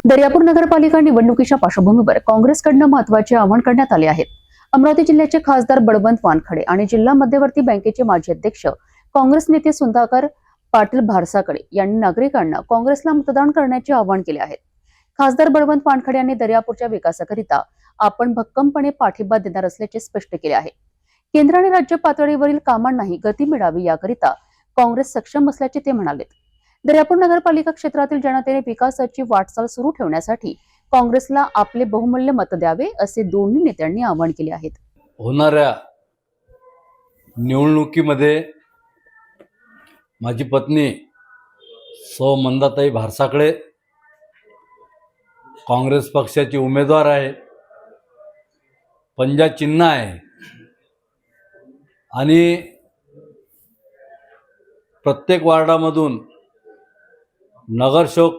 दर्यापूर नगरपालिका निवडणुकीच्या पार्श्वभूमीवर काँग्रेसकडून महत्त्वाचे आवाहन करण्यात आले आहे। अमरावती जिल्ह्याचे खासदार बळवंत वानखडे आणि जिल्हा मध्यवर्ती बँकेचे माजी अध्यक्ष काँग्रेस नेते सुधाकर पाटील भारसाकडे यांनी नागरिकांना काँग्रेसला मतदान करण्याचे आवाहन केले आहे। खासदार बळवंत वानखडे यांनी दर्यापूरच्या विकासाकरिता आपण भक्कमपणे पाठिंबा देणार असल्याचे स्पष्ट केले आहे। केंद्र आणि राज्य पातळीवरील कामांनाही गती मिळावी याकरिता काँग्रेस सक्षम असल्याचे ते म्हणाले। दर्यापूर नगरपालिका क्षेत्रातील जनतेने विकासाची वाटचाल सुरू ठेवण्यासाठी काँग्रेसला आपले बहुमूल्य मत द्यावे असे दोन्ही नेत्यांनी आवाहन केले आहे। होणाऱ्या निवडणुकीमध्ये माझी पत्नी सौ मंदाताई भारसाकडे काँग्रेस पक्षाची उमेदवार आहे। पंजा चिन्ह आहे आणि प्रत्येक वार्डामधून नगरसेवक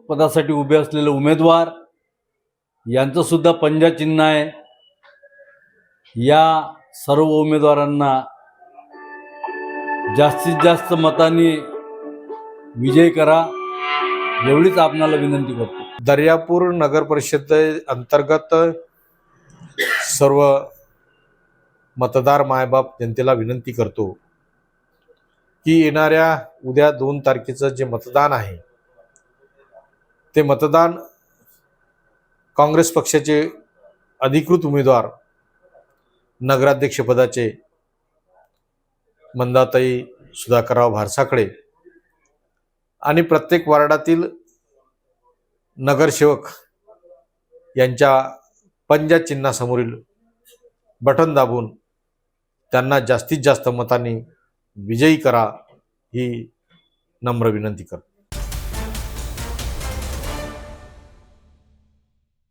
पदासाठी उभे असलेले उमेदवार यांचं सुद्धा पंजा चिन्ह आहे। या सर्व उमेदवारांना जास्तीत जास्त मतांनी विजयी करा एवढीच आपणाला विनंती करतो। दर्यापूर नगर परिषद अंतर्गत सर्व मतदार मायबाप जनतेला विनंती करतो की येणाऱ्या उद्या 2 तारखेचं जे मतदान आहे ते मतदान काँग्रेस पक्षाचे अधिकृत उमेदवार नगराध्यक्षपदाचे मंदाताई सुधाकरराव भारसाकडे आणि प्रत्येक वार्डातील नगरसेवक यांच्या पंजा चिन्हासमोरील बटन दाबून त्यांना जास्तीत जास्त मतांनी विजयी करा ही नम्र विनंती करतो।